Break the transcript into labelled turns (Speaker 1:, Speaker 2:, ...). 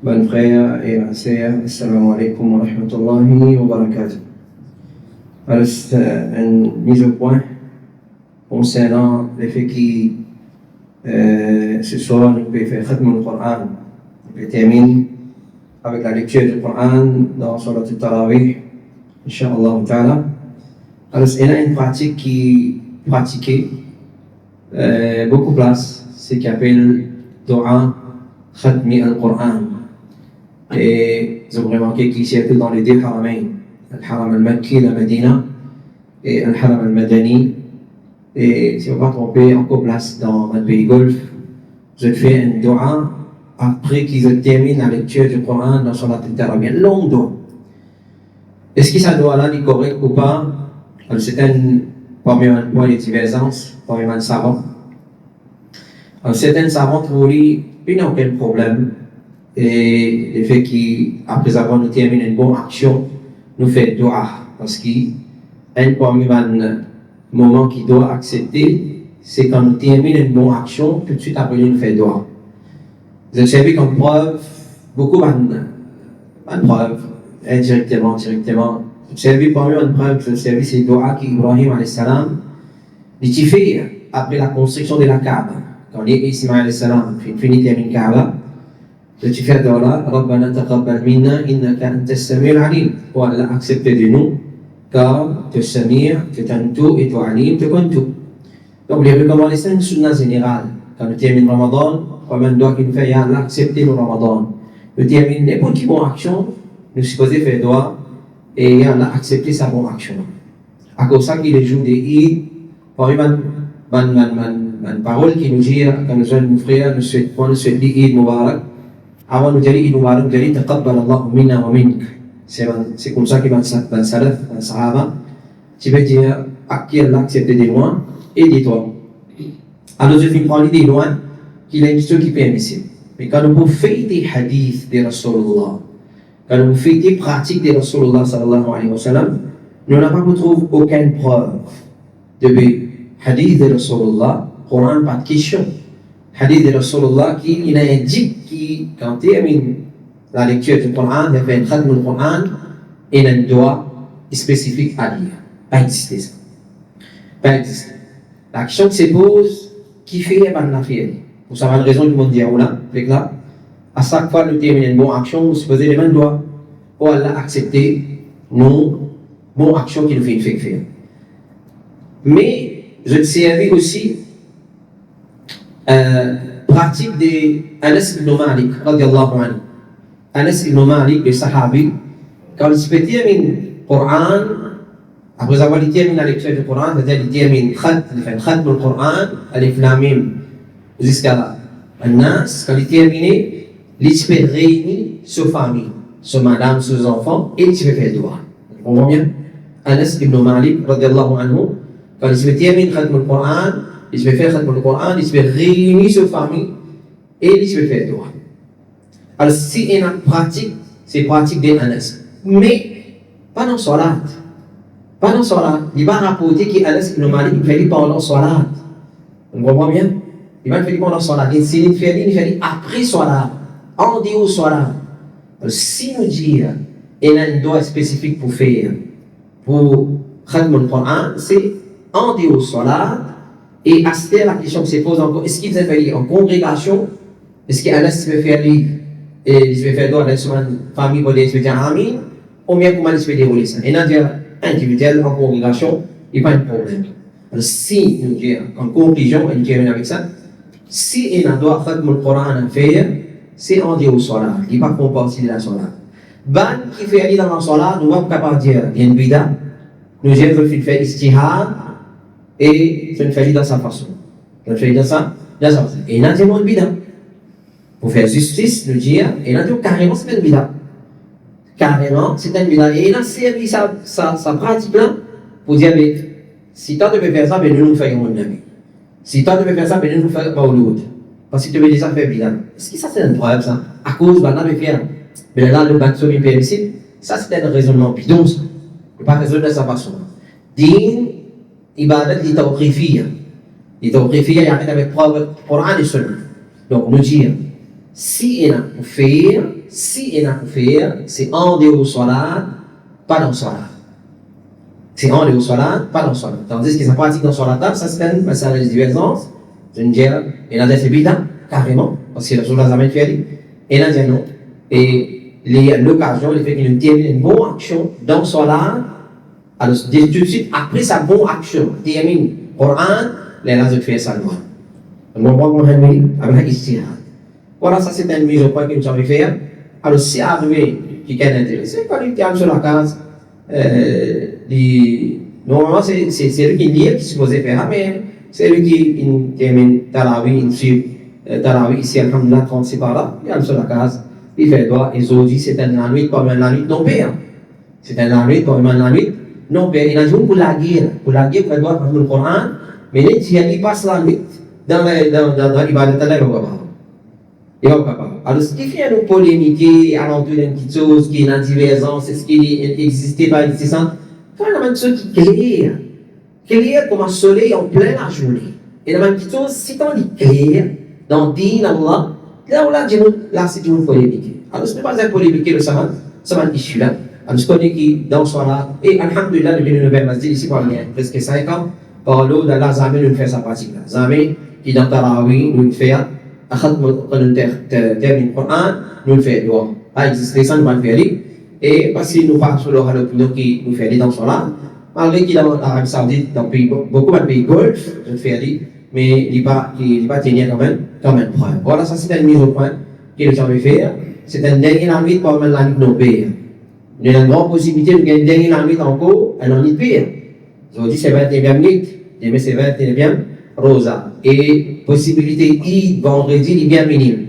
Speaker 1: Bonnes frères et sœurs, assalamu alaikum wa rahmatullahi wa barakatuh. Alors, c'est une mise au point concernant le fait que ce soir, nous pouvons faire Khatm al-Qur'an. On peut terminer avec la lecture du Qur'an dans Surat al-Tarawih, Inch'Allah ta'ala. Alors, c'est une pratique qui est pratiquée beaucoup de places, c'est qu'on appelle Dua Khatmi al-Qur'an. Et vous avez remarqué qu'il s'y appelle dans les deux haramain, al-Haram al-Makki, la Medina, et al-Haram al-Madani. Et si on ne va pas tromper, encore place dans un pays golfe, vous avez fait une dua après qu'ils terminent la lecture du Coran dans son al-Tarawih, une longue dua. Est-ce que cette dua-là est correcte ou pas? C'est parmi un point de divergence, parmi un savant. Certains savants trouvent qu'il n'y a aucun problème. Et le fait qu'après avoir nous terminé une bonne action, nous fait dua. Parce qu'un parmi les moments qu'il doit accepter, c'est quand nous terminons une bonne action, tout de suite après nous fait dua. Vous avez servi comme preuve, beaucoup de preuves, indirectement, directement. Vous avez servi parmi une preuve, vous avez servi ces dua qu'Ibrahim a.s. il fait après la construction de la Kaaba. Quand Ismaël a.s. finit terminer la Kaaba, tu fais dua, Rabbana taqabbal minna innaka antas samiul alim. Pour Allah accepter de nous, car tu es Samir, tu es tout et tu es Alim, tu connais tout. Donc les recommandations sont une sunna générale. Quand nous terminons Ramadan, comme un doigt qui nous fait, Allah accepter le Ramadan. Nous terminons n'importe quelle bonne action, nous sommes supposés faire doigt et Allah accepter sa bonne action. À cause de ça, qu'il est jour des Eid, parmi une parole qui nous dit, quand nous sommes nos frères, nous souhaitons Eid Mubarak. Avant nous dire Eid Mubarak, nous disons Taqabbal Allah minna wa mink. C'est comme ça que dans le Salaf, dans le Sahaba, tu veux dire qui Allah accepte de moi et de toi. Alors je finis par l'idée de loin qu'il y a une chose qui est permissible. Mais quand nous faisons des hadiths de Rasulullah, quand nous faisons des pratiques de Rasulullah sallallahu alayhi wa sallam, nous n'avons pas trouvé aucune preuve de hadith de Rasulullah, Coran, pas de question. Hadith de Rasulullah qui indique quand tu termines la lecture du Coran, il y a un khatm du Coran et un doigt spécifique à lire. Pas exister ça. Pas exister. La question qui se pose, qui fait la faire? Pour savoir la raison du monde dire là, avec là, à chaque fois que nous terminons une bonne action, nous supposons les mêmes doigts pour Allah accepter nos bonnes actions qu'il nous fait faire. Mais je te servis aussi pratique de Anas ibn Malik, radiallahu anhu. Anas ibn Malik, le Sahabi, quand il se termine le Coran, après avoir terminé la lecture du Coran, c'est-à-dire il termine le Khatm du Coran, Alif Lam Mim, jusqu'à là. Anas, quand il termine, il se fait réunir sa famille, sa madame, ses enfants, et il se fait faire doigt. Vous comprenez bien? Anas ibn Malik, radiallahu anhu, quand il se termine le Khatm du Coran, il se fait faire Khatm du Coran, il se fait réunir sa famille, et il se fait faire doigt. Alors, si il y a une pratique, c'est pratique d'Anas. Mais, pas dans Salat. Pas dans Salat. Il va rapporter qu'Anas ibn Malik, il fait pendant Salat. Vous comprenez bien? Il va faire pendant Salat. Et s'il fait après Salat, en dehors Salat. Alors, si nous disons, il y a un doigt spécifique pour faire, pour Khatm al-Qur'an, c'est en dehors Salat. Et à cette la question qui se pose encore, est-ce qu'il s'est fait en congrégation? Est-ce qu'Anas se fait faire lire? Et il se fait faire dans la famille pour des dire Amin, ou bien comment il se fait dérouler ça. Et dans le individuel, en congrégation, il n'y a pas de problème. Alors, si nous disons en conclusion, et nous terminons avec ça, si il y a un doigt Khatm al-Qur'an à faire, c'est en dehors Salat, il n'est pas comparti de la Salat. Ban qui fait aller dans la Salat, nous ne sommes pas capables de dire il y a une bida, nous disons qu'il fait istihad, et je ne fais pas dans sa façon. Je ne fais pas dans sa façon. Et il y a une bida. Pour faire justice, nous dire, et là, carrément, c'est une bida. Carrément, c'est une bida. Et il a servi sa pratique-là pour dire, mais si toi tu veux faire ça, ben nous faisons mon ami. Si toi tu veux faire ça, ben nous faisons pas l'autre. Parce que tu veux déjà faire bida. Est-ce que ça c'est une preuve, ça? À cause, ben là, faire. Mais là, le bateau est permissible. Ça, c'est un raisonnement bidon, ça. Il ne pas raisonner de sa façon. Din, ibadat, il tawqifiyya. Il tawqifiyya, il y a avec Coran et Sunna. Donc, nous dire, si il a pour faire, c'est en dehors salat, pas dans salat. C'est en dehors salat, pas dans salat. Tandis que ça pratique dans salat, ça se fait, mais ça a des divergences. Je veux dire, il a des bid'a, carrément, parce que la chose n'a jamais fait. Et là, dit non. Et l'occasion, le fait qu'il termine une bonne action dans salat, alors tout de suite, après sa bonne action, termine le Coran, les là, je fais ça. Voilà, ça c'est un mise au point que nous avons fait. Alors, si arrivé qui est intéressé, quand il est sur la case, normalement c'est lui qui lit, qui est supposé faire, mais c'est lui qui termine Tarawih, ici, alhamdoulilah, 36 par là, il est sur la case, il fait droit, et aujourd'hui c'est un nuit comme un nuit non payé. C'est un nuit comme un nuit non payé. Il a dit pour la guerre, il fait droit pour le Coran, mais il passe la nuit dans l'ibadat d'Allah. Alors, ce qui fait nous polémiquer à l'entour d'une petite chose qui est une divergence, c'est ce qui n'existait pas existant. Quand on a une chose qui est claire comme un soleil en pleine la journée. Et la même petite chose, si on est clair dans le din Allah, là, c'est une polémique. Alors, ce n'est pas un polémique, le saman issue là. Alors, je connais qui, dans le soir là, et alhamdoulilah, depuis le nouvel masjid, ici, par presque 5 ans, par l'eau d'Allah, Zamé nous fait sa pratique là. Zamé, qui dans Tarawih, nous fait. Quand nous terminons le Coran, nous le faisons. Pas exister sans nous le faire. Et parce que nous parlons sur l'opinion qui nous fait dans ce là, malgré qu'il y a l'Arabie Saoudite, dans beaucoup de pays golf, je le fais, mais il n'est pas tenu quand même point. Voilà, ça c'est une mise au point que nous avons fait. C'est un dernier langue pour la langue non payée. Il y a une grande possibilité de gagner une dernière langue encore, un langue payée. Aujourd'hui c'est 21 minutes, demain c'est 21 rosa. Et possibilité I vendredi est bien minime.